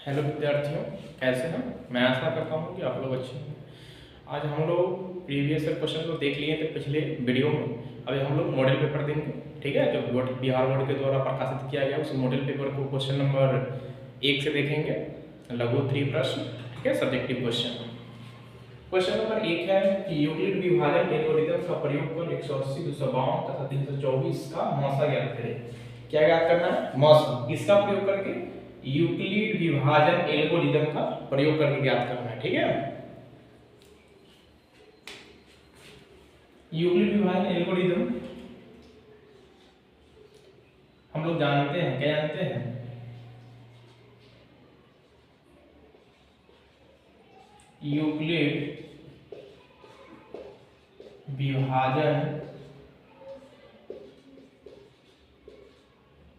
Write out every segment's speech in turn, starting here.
Hello विद्यार्थियों, कैसे हैं? मैं आशा करता हूं कि आप लोग अच्छे हैं। आज हम लोग प्रीवियस ईयर क्वेश्चन को देख लिए थे पिछले वीडियो में। अभी हम लोग मॉडल पेपर देंगे, ठीक है, जो बिहार बोर्ड के द्वारा प्रकाशित किया गया उस मॉडल पेपर को क्वेश्चन नंबर 1 से देखेंगे। लघु 3 प्रश्न, ठीक है, सब्जेक्टिव क्वेश्चन। क्वेश्चन नंबर 1 है कि यूक्लिड विभाजन एल्गोरिथम का प्रयोग कर 180, 252 तथा 324 का मौसा ज्ञात करें। क्या ज्ञात करना है? मौसा। किसका प्रयोग करके? यूक्लिड विभाजन एल्गोरिथम का प्रयोग करके ज्ञात करना है, ठीक है। यूक्लिड विभाजन एल्गोरिथम हम लोग जानते हैं, क्या जानते हैं? यूक्लिड विभाजन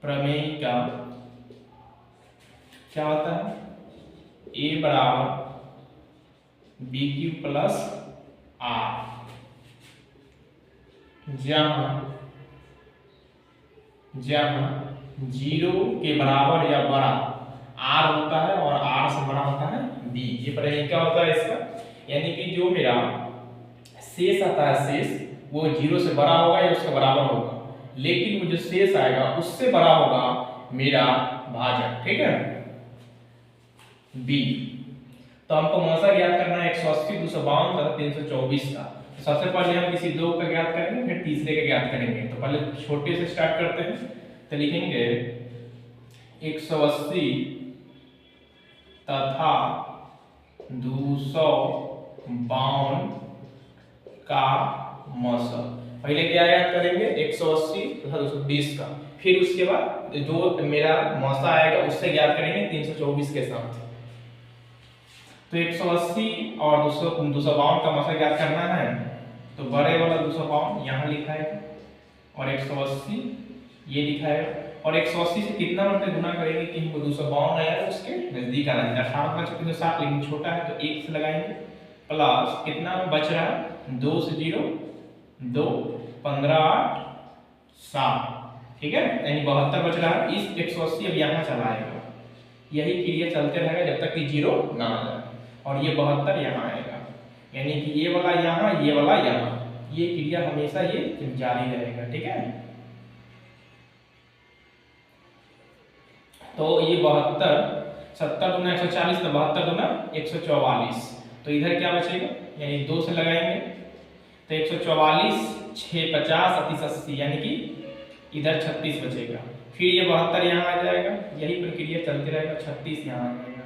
प्रमेय का क्या होता है? a बराबर बी क्यू प्लस आर, जहां 0 के बराबर या बड़ा r होता है और r से बड़ा होता है b। ये प्रमेय क्या होता है इसका? यानी कि जो मेरा शेष आता है, शेष वो 0 से बड़ा होगा या उसके बराबर होगा, लेकिन वो जो शेष आएगा उससे बड़ा होगा मेरा भाजक, ठीक है, b। तो हमको मौसा ज्ञात करना है 180, 252 तथा 324 का। तो सबसे पहले हम किसी दो का ज्ञात करेंगे, फिर तीसरे का ज्ञात करेंगे। तो पहले छोटे से स्टार्ट करते हैं। तो लिखेंगे 180 तथा 252 का मौसा। पहले क्या याद करेंगे? 180 तथा 220 का। फिर उसके बाद जो मेरा मौसा आएगा उससे ज्ञात करेंगे 324 के साथ। तो 180 और 252 का मौसा ज्ञात करना है, तो बड़े वाला 252 यहाँ लिखा है और 180 ये लिखा है। और 180 से कितना मतलब गुना करेंगे कि हमको 252 आया है उसके नजदीक आना है। 18 5 360, लेकिन छोटा है तो 1 से लगाएंगे, प्लस कितना बच रहा है? 2 से 0 2 15 8 7, ठीक है, यानी 72 बच रहा है। इस 180 अब यहाँ चला आएगा, यही क्रिया चलते रहेगा जब तक कि 0 ना आ जाए। और ये 72 यहाँ आएगा, यानी कि ये वाला यहाँ, ये वाला यहाँ, ये क्रिया हमेशा ये जारी रहेगा, ठीक है। तो ये 72 70 गुना 140 तो 72 गुना 144। तो इधर क्या बचेगा? यानी 2 से लगाएंगे तो 144 6 50 80, यानी कि इधर 36 बचेगा। फिर ये 72 यहाँ आ जाएगा, यही प्रक्रिया चलती रहेगा। 36 यहाँ आ जाएगा,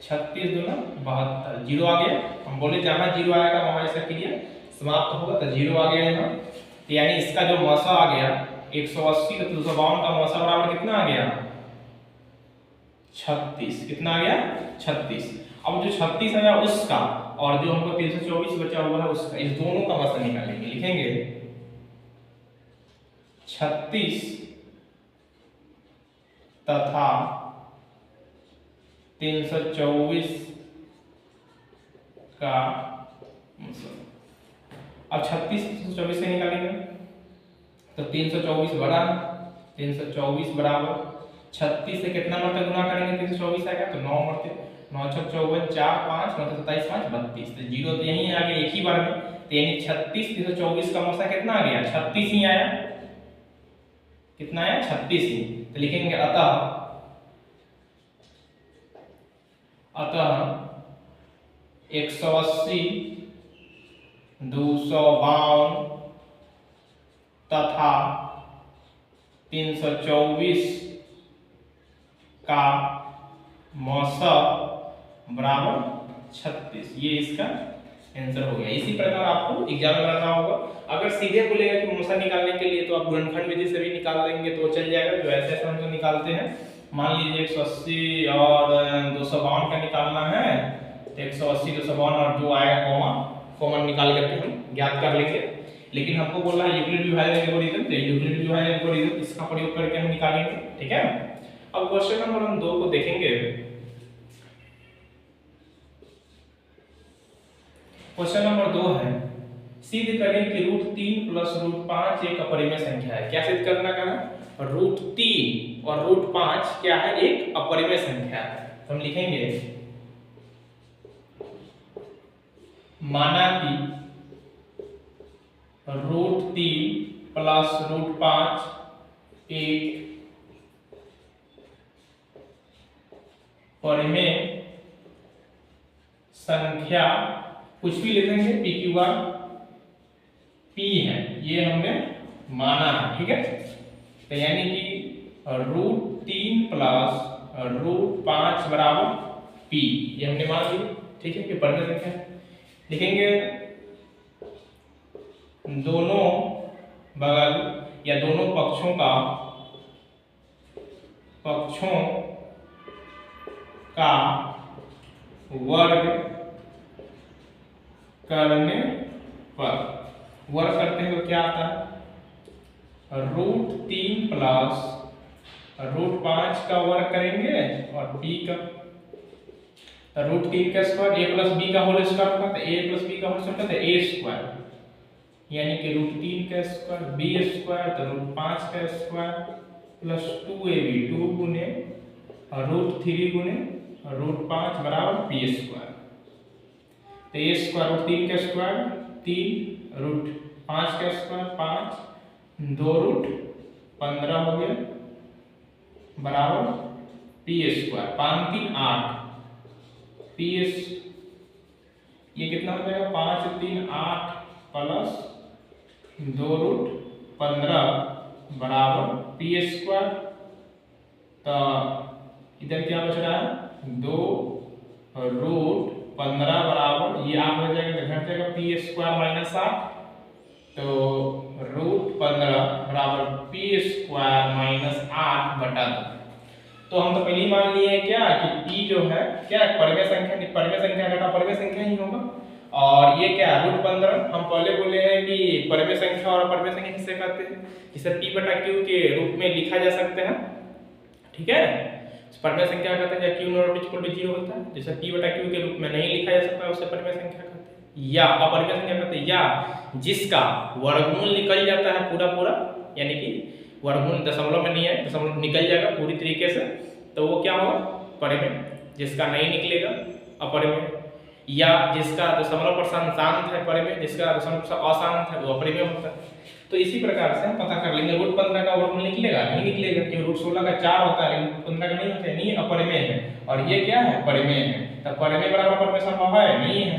36 दूना 72, 0 आ गया। हम बोले जहाँ 0 आएगा वहाँ ऐसा क्रिया समाप्त होगा, तो 0 आ गया यहाँ। तो यानी इसका जो मौसा आ गया 180 तो 252 का मौसा बराबर कितना आ गया? 36। कितना आ गया? 36। अब जो 36 आया उसका और जो हमको 324 बचा हुआ है उसका, इस दोनों का मौसा निकालेंगे। लिखेंगे 36 तथा 324 का मौसा। अब 36 324 से निकालेंगे तो 324 बड़ा, 324 बराबर 36 से कितना मरते गुना करेंगे? 324 आएगा तो 9 मरते, 9 6 54 4 5 9 27 5 32। तो 0 तो यहीं आ गया एक ही बार में। तो यानी 36 324 का मौसा कितना आ गया? 36 ही आया। कितना आया? 36 ही। तो लिखेंगे अतः 180 252 तथा 324 का मौसा बराबर 36। ये इसका आंसर हो गया। इसी प्रकार आपको एग्जाम में बनाना होगा। अगर सीधे बोलेगा कि मौसा निकालने के लिए तो आप गुणनखंड विधि से भी निकाल लेंगे तो चल जाएगा। जो ऐसे हम तो निकालते हैं, मान लीजिए 180 और 252 का निकालना है, तो 180 252 और जो आएगा कॉमन निकाल करके हम ज्ञात कर लेंगे। लेकिन हमको बोल रहा है यूक्लिड विभाजन एल्गोरिथम, तो यूक्लिड विभाजन एल्गोरिथम इसका प्रयोग करके हम निकालेंगे, ठीक है। अब क्वेश्चन नंबर हम 2 को देखेंगे। क्वेश्चन नंबर 2 है, सिद्ध करें कि √3 + √5 एक अपरिमेय संख्या है। क्या सिद्ध करना है? √3 और √5 क्या है? एक अपरिमेय संख्या है। तो हम लिखेंगे माना कि √3 प्लस √5 एक परिमेय संख्या, कुछ भी ले लेंगे, पी क्यू आर पी है, ये हमने माना है, ठीक है। तो यानी कि √3 प्लस √5 बराबर पी, ये हमने मान लिया, ठीक है। कि परिमेय संख्या लिखेंगे दोनों बगल या दोनों पक्षों का वर्ग करने पर, वर्ग करते हैं तो क्या आता है, √3 प्लस √5 का वर्ग करेंगे और b का, √3 का स्क्वायर a प्लस b का होल स्क्वायर होता है, a प्लस b का होल स्क्वायर होता है a स्क्वायर, यानी कि √3 का स्क्वायर b स्क्वायर, तो √5 का स्क्वायर प्लस 2ab 2 गुने √3 गुने √5 बराबर p स्क्वायर। तो a स्क्वायर √3 का स्क्वायर 3, √5 का स्क्वायर 5, 2√15 हो गया बराबर p स्क्वायर, 5 3 8 p, ये कितना हो जाएगा 5 3 8 प्लस 2√15 बराबर p स्क्वायर। तो इधर क्या बच रहा है, 2√15 बराबर, ये आप हो जाएगा घट जाएगा p स्क्वायर माइनस 8, तो √15 बराबर p स्क्वायर माइनस 8 बटा 2। तो हम तो पहले ही मान लिए हैं क्या कि p जो है क्या परिमेय संख्या, परिमेय संख्या घटा परिमेय संख्या ही होगा, और ये क्या √15 हम पहले बोले हैं कि परिमेय संख्या और अपरिमेय संख्या किससे कहते हैं, जिसे p बटा q के रूप में लिखा जा सकते हैं, ठीक है। परिमेय संख्या कहते हैं जब q नॉट इक्वल टू 0 होता है, जैसे p बटा q के रूप में नहीं लिखा जा सकता उसे परिमेय संख्या कहते हैं, या अपरिमेय संख्या कहते हैं, या जिसका वर्गमूल निकल जाता है पूरा पूरा, यानी कि वर्गमूल दशमलव में नहीं है, दशमलव निकल जाएगा पूरी तरीके से, तो वो क्या होगा परिमेय, जिसका नहीं निकलेगा अपरिमेय, या जिसका दशमलव पर शांत है परिमेय, जिसका दशमलव पर अशांत है वो अपरिमेय होता है। तो इसी प्रकार से हम पता कर लेंगे √15 का वर्गमूल निकलेगा, नहीं निकलेगा, क्योंकि √16 का 4 होता है, लेकिन √15 का नहीं होता है, नहीं अपरिमेय है, और ये क्या है परिमेय है। तो परिमेय बराबर अपरिमेय संभव है, नहीं है,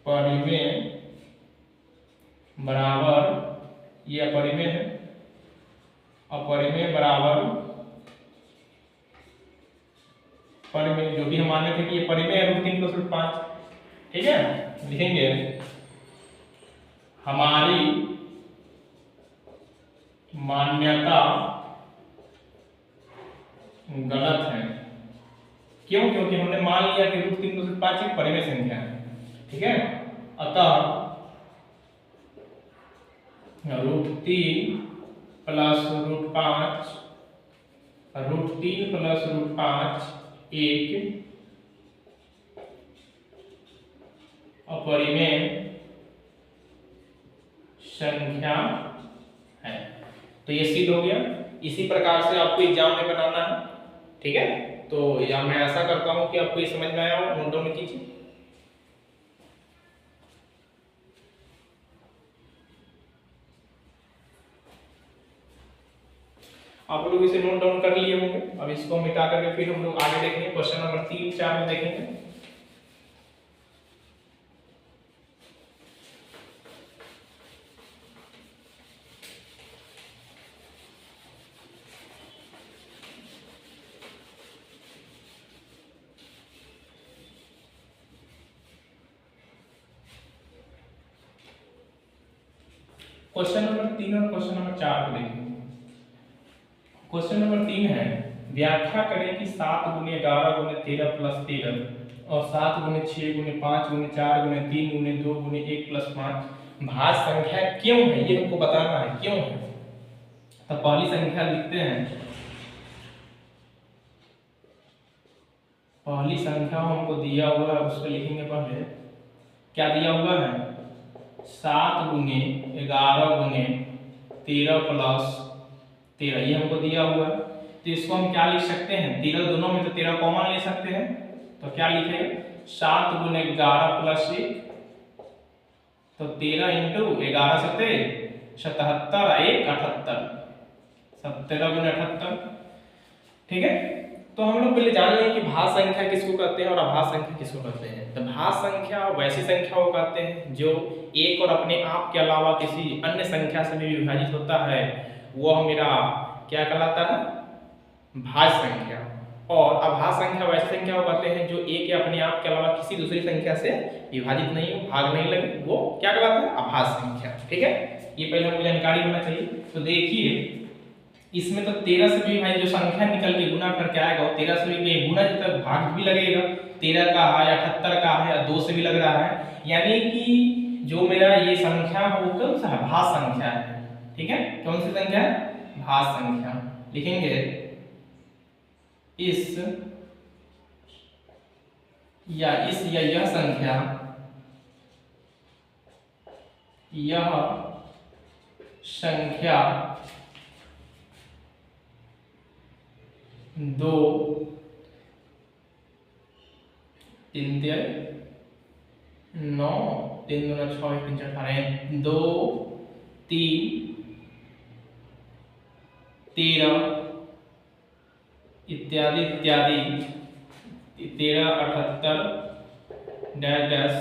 परिमेय बराबर ये अपरिमेय है, अपरिमेय बराबर परिमेय, जो भी हम मान रहे थे कि ये परिमेय है √3 प्लस √5, ठीक है। लिखेंगे हमारी मान्यता गलत है, क्यों, क्योंकि हमने मान लिया कि √3 प्लस √5 एक परिमेय संख्या है, ठीक है। अतः √3 प्लस √5, √3 प्लस √5 एक अपरिमेय संख्या है। तो ये सिद्ध हो गया। इसी प्रकार से आपको एग्जाम में बनाना है, ठीक है। तो या मैं ऐसा करता हूं कि आपको ये समझ में आया हो, नोट डाउन कीजिए। आप लोग इसे नोट डाउन कर लिए होंगे। अब इसको मिटा करके फिर हम लोग आगे देखेंगे, क्वेश्चन नंबर 3 4 में देखेंगे। क्वेश्चन नंबर 3 और क्वेश्चन नंबर 4 को देखेंगे। क्वेश्चन नंबर 3 है, व्याख्या करें कि 7 गुने 11 गुने 13 प्लस 13 और 7 गुने 6 गुने 5 गुने 4 गुने 3 गुने 2 गुने 1 प्लस 5 भाज्य संख्या क्यों है, ये हमको बताना है क्यों है। तो पहली संख्या लिखते हैं, पहली संख्या हमको दिया हुआ है उसको लिखेंगे। पहले क्या दिया हुआ है, 7 गुने 11 गुने 13 प्लस 13, ये हमको दिया हुआ है। तो इसको हम क्या लिख सकते हैं, 13 दोनों में तो 13 कॉमन ले सकते हैं, तो क्या लिखेंगे 7 × 11 + 1, तो 13 × 11 सत्ते 77 1 78, 17 × 78। ठीक है, तो हम लोग पहले जान लें कि भाज्य संख्या किसको कहते हैं और अभाज्य संख्या किसको कहते हैं। तो भाज्य संख्या वैसी संख्या को कहते हैं जो एक और अपने आप के अलावा किसी अन्य संख्या से भी विभाजित होता है, वो मेरा क्या कहलाता है, भाज्य संख्या। और अभाज्य संख्या वैसी संख्या को कहते हैं जो एक या अपने आप के अलावा किसी दूसरी संख्या से विभाजित नहीं हो, भाग नहीं लगे, वो क्या कहलाता है, अभाज्य संख्या। ठीक है, ये पहले हमको जानकारी होना चाहिए। तो देखिए इसमें तो 13 से भी भाई जो संख्या निकल के गुना करके आएगा वो 13 से भी गुना तक भाग भी लगेगा, 13 का है, 78 का है, या 2 से भी लग रहा है, यानी कि जो मेरा ये संख्या है वो कौन सा है, भाज्य संख्या है। ठीक है, कौन सी संख्या है, भाज्य संख्या। लिखेंगे इस या यह संख्या, यह संख्या 2 3 9 3 2 6 1 3 4 18 2 3 13 इत्यादि इत्यादि 13 78 डैश डैश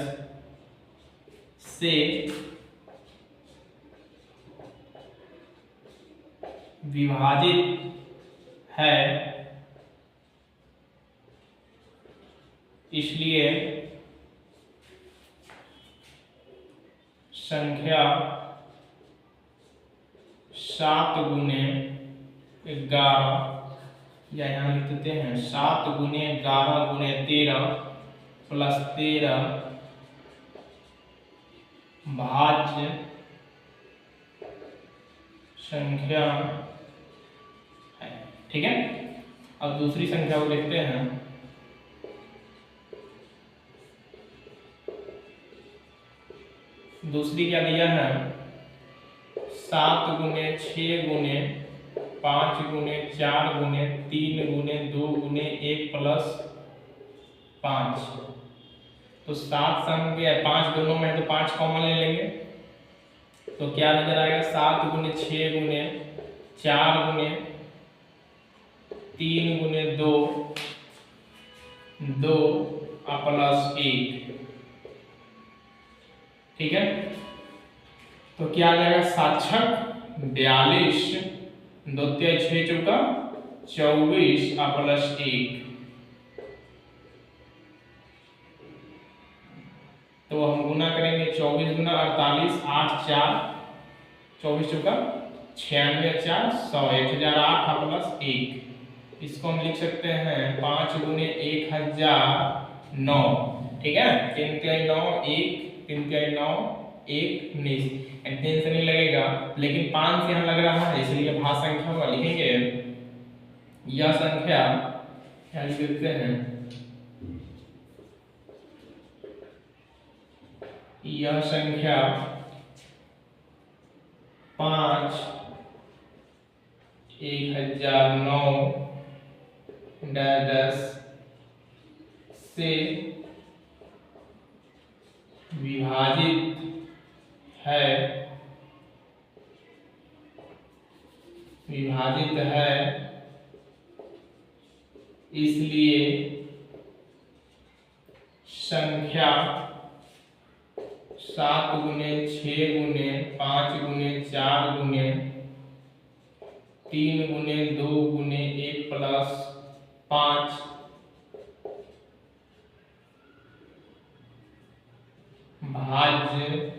से विभाजित है, इसलिए संख्या 7 × 11, या यहाँ लिख देते हैं 7 × 11 × 13 + 13 भाज्य संख्या है। ठीक है, अब दूसरी संख्या को देखते हैं। दूसरी क्या दिया है, 7 × 6 × 5 × 4 × 3 × 2 × 1 + 5। तो 7 सम के 5 दोनों में है तो 5 कॉमन ले लेंगे, तो क्या नजर आएगा, 7 × 6 × 4 × 3 × 2 2 + 1। ठीक है, तो क्या आ जाएगा, साक्षक 42 2 × 6 = 24 + 1। तो हम गुना करेंगे 24 × 48 8 4 24 × 96 4 100 1008 + 1। इसको हम लिख सकते हैं 5 × 1000 9। ठीक है, 3 × 9 1 3 × 9 1 19, टेंशन नहीं लगेगा, लेकिन 5 यहाँ लग रहा है इसलिए भाज्य संख्या होगा। लिखेंगे यह संख्या क्या लिख देते हैं, यह संख्या 5 1009 10 से विभाजित है, इसलिए संख्या 7 × 6 × 5 × 4 × 3 × 2 × 1 + 5 भाज्य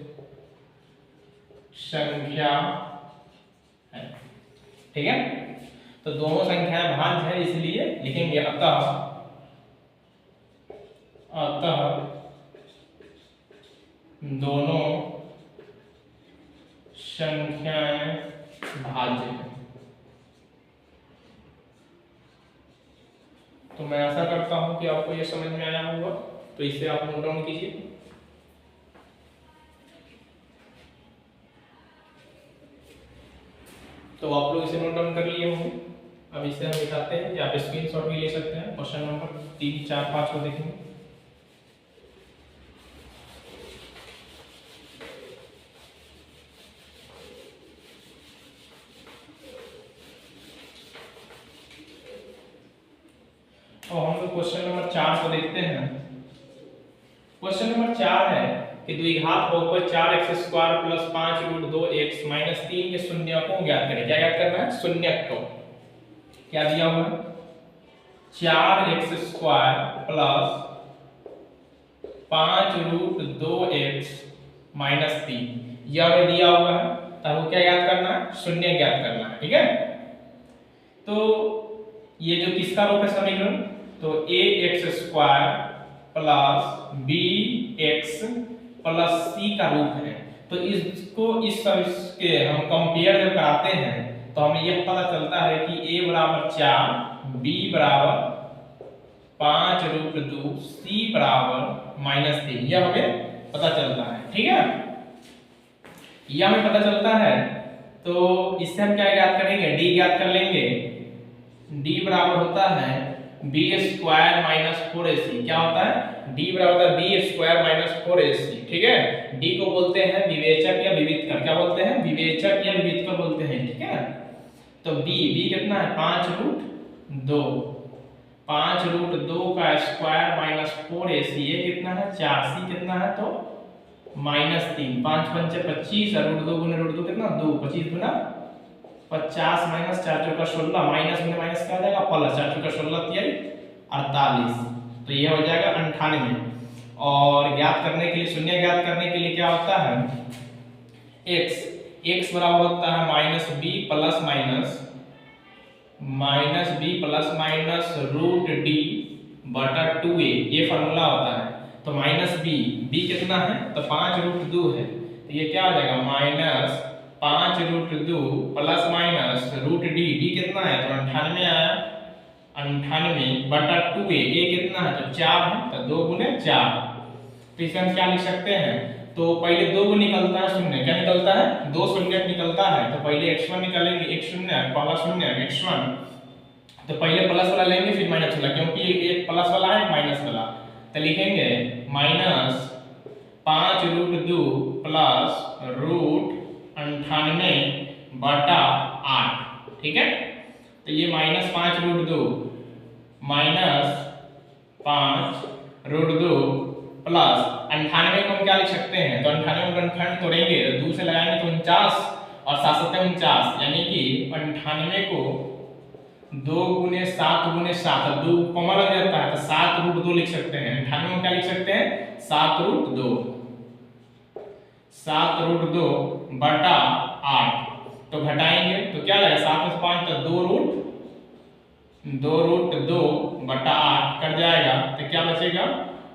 संख्या है। ठीक है, तो दोनों संख्याएं भाज्य है, इसलिए लिखेंगे अतः दोनों संख्याएं भाज्य है। तो मैं आशा करता हूं कि आपको यह समझ में आया होगा, तो इसे आप नोट डाउन कीजिए। तो आप लोग इसे नोट डाउन कर लिए होंगे। अब इसे हम दिखाते हैं, या आप स्क्रीनशॉट भी ले सकते हैं। क्वेश्चन नंबर 3, 4, 5 को देखेंगे। तो हम लोग क्वेश्चन नंबर 4 को देखते हैं। क्वेश्चन नंबर 4 है कि द्विघात बहुपद 4x² plus 5 root 2x minus 3 के शून्यक को ज्ञात करें। क्या ज्ञात करना है? शून्यक को। क्या दिया हुआ है? 4x² plus 5 root 2x minus 3 यह हमें दिया हुआ है। तो हमको क्या ज्ञात करना है? शून्य ज्ञात करना है। ठीक है, तो ये जो किसका रूप है समीकरण? तो ax² plus bx plus c का रूप है। तो इसको इस सब के हम कंपेयर जब कराते हैं तो हमें यह पता चलता है कि a बराबर 4, b बराबर 5 रूट 2, c बराबर माइनस 3, यह हमें पता चलता है। ठीक है, यह हमें पता चलता है। तो इससे हम क्या ज्ञात करेंगे? d ज्ञात कर लेंगे। d बराबर होता है b² माइनस 4ac। क्या होता है? d बराबर होता है b² माइनस 4ac। ठीक है, d को बोलते हैं विवेचक या विविधकर। क्या बोलते हैं? विवेचक या विविधकर बोलते हैं। ठीक है, तो b कितना है? 5 रूट 2, 5 रूट 2 का स्क्वायर माइनस 4ac, ये कितना है? 4c कितना है? तो माइनस 3, 5 पंचे 25 और रूट 2 गुने रूट 2 कितना? 2, 25 गुना 50 माइनस 4 चौका 16, माइनस में माइनस क्या हो जाएगा? प्लस 4 चौका 16 तियाई 48, तो ये हो जाएगा 98। और ज्ञात करने के लिए, शून्य ज्ञात करने के लिए क्या होता है? x बराबर होता है minus b plus minus root d बटा 2a, ये फॉर्मूला होता है। तो माइनस b कितना है? तो 5 रूट 2 है, तो ये क्या हो जाएगा? Minus 5 root 2 plus minus root d कितना है? तो 98 आया, 98 बटा 2a, ये कितना है? तो 4 है, तो 2 गुने 4। तो इसे हम क्या लिख सकते हैं? तो पहले 2 को निकलता है शून्य, क्या निकलता है? 2 शून्य निकलता है। तो पहले x1 निकालेंगे, x शून्य पहला शून्य x1, तो पहले प्लस वाला लेंगे फिर माइनस वाला, क्योंकि एक प्लस वाला है माइनस वाला। तो लिखेंगे माइनस 5 रूट 2 प्लस रूट 98 बटा 8। ठीक है, तो ये minus 5 root 2 minus 5 root 2 plus 98 को हम क्या लिख सकते हैं? तो 98 में 98 तोड़ेंगे तो 2 से लगाएंगे तो 49 और 7 7 49, यानी कि 98 को 2 गुने 7 गुने 7, 2 कॉमन लग जाता है तो 7 रूट 2 लिख सकते हैं। 98 में क्या लिख सकते हैं? 7 रूट 2, 7 रूट 2 बटा 8। तो घटाएंगे तो क्या आएगा? 7 में 5 तो 2 रूट 2 बटा 8 कट जाएगा, तो क्या बचेगा?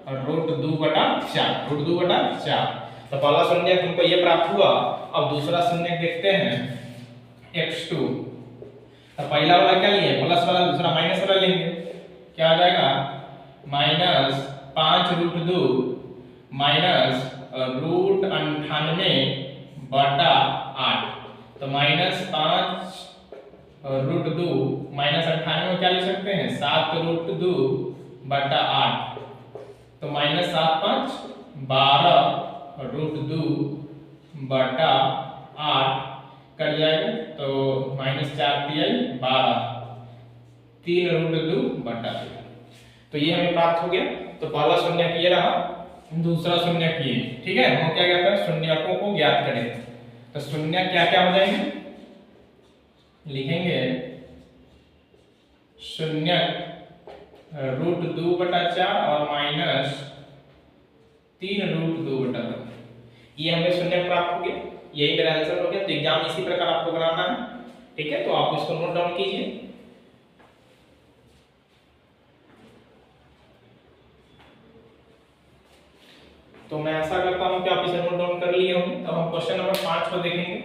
रूट 2 बटा 4, रूट 2 बटा 4। तो पहला शून्य तुमको ये प्राप्त हुआ। अब दूसरा शून्य देखते हैं, x2। तो पहला वाला क्या लिए? प्लस वाला, दूसरा माइनस वाला लेंगे। क्या आ जाएगा? माइनस 5 रूट 2 माइनस रूट 98 बटा 8। तो माइनस 5 रूट 2 माइनस 98 में क्या लिख सकते हैं? 7 रूट 2 बटा 8। तो माइनस 7 5 12 रूट 2 बटा 8 कट जाएगा, तो माइनस 4 तियाई 12, 3 रूट 2 बटा 2। तो ये हमें प्राप्त हो गया। तो पहला शून्य ये रहा, दूसरा शून्य ये। ठीक है, हम क्या कहते हैं? शून्यकों को ज्ञात करें। तो शून्य क्या क्या हो जाएंगे? लिखेंगे शून्य रूट 2 बटा 4 और माइनस 3 रूट 2 बटा 2। ये हमें शून्य प्राप्त हो गया, यही मेरा आंसर हो गया। तो एग्जाम इसी प्रकार आपको बनाना है। ठीक है, तो आप इसको नोट डाउन कीजिए। तो मैं ऐसा करता हूं कि आप इसे नोट डाउन कर लिए होंगे। तो हम क्वेश्चन नंबर 5 को देखेंगे।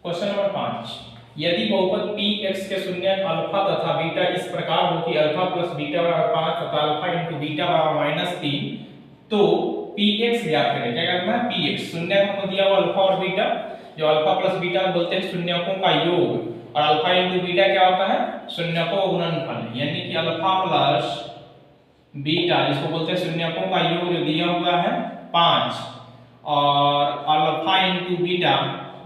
क्वेश्चन नंबर 5, यदि बहुपद px के शून्यक अल्फा तथा बीटा इस प्रकार हो कि अल्फा प्लस बीटा बराबर 5 तथा अल्फा इंटू बीटा बराबर -3, तो px ज्ञात करें। क्या करना है? px शून्यक हमको दिया हुआ अल्फा और बीटा, जो अल्फा प्लस बीटा बोलते हैं शून्यकों का योग, और अल्फा इंटू बीटा क्या होता है? शून्यकों का गुणनफल। यानी कि अल्फा प्लस बीटा जिसको बोलते हैं शून्यकों का योग, जो दिया हुआ है 5, और अल्फा इंटू बीटा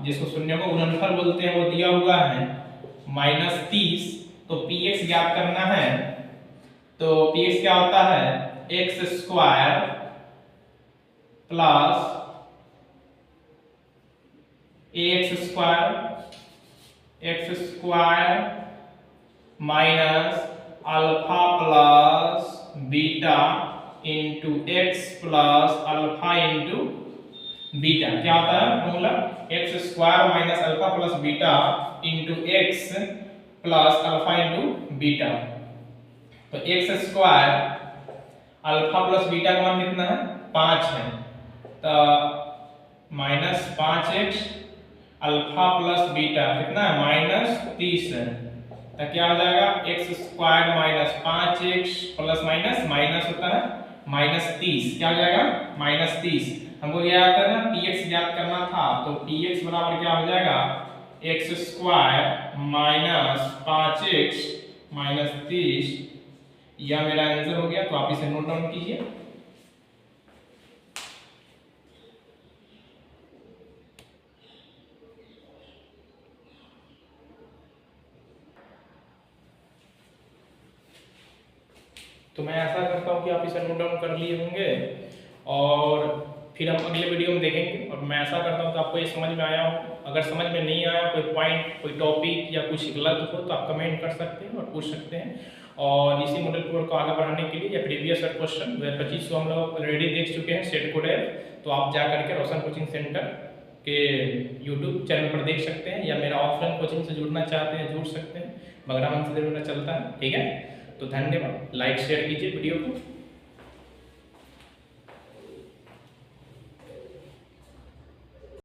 जिसको शून्य को गुणनफल बोलते हैं वो दिया हुआ है -30। तो px ज्ञात करना है, तो px क्या होता है? x square plus x square minus alpha plus beta into x plus alpha into beta. क्या होता है formula? x square minus alpha plus beta into x plus alpha into beta. तो x square alpha plus beta का मान कितना है? 5 है, तो -5x अल्फा प्लस बीटा कितना है? -30 है। तो क्या हो जाएगा? x square minus 5x plus minus होता है -30। क्या हो जाएगा? -30। हमको क्या याद करना? px ज्ञात करना था, तो px बराबर क्या हो जाएगा? x square minus 5x minus 30। यह मेरा आंसर हो गया, तो आप इसे नोट डाउन कीजिए। तो मैं आशा करता हूँ कि आप इसे नोट डाउन कर लिए होंगे, और फिर हम अगले वीडियो में देखेंगे। और मैं आशा करता हूँ कि आपको ये समझ में आया हो। अगर समझ में नहीं आया, कोई पॉइंट, कोई टॉपिक या कुछ गलत हो, तो आप कमेंट कर सकते हैं और पूछ सकते हैं। और इसी मॉडल पेपर को आगे बढ़ाने के लिए या प्रीवियस क्वेश्चन 2025 को हम लोग ऑलरेडी देख चुके हैं, सेट कोड ऐप, तो आप जा करके रोशन कोचिंग सेंटर के यूट्यूब चैनल पर देख सकते हैं, या मेरा ऑफलाइन कोचिंग से जुड़ना चाहते हैं जुड़ सकते हैं। बगरा मंच से जुड़ना चलता है, ठीक है। तो धन्यवाद, लाइक शेयर कीजिए वीडियो को।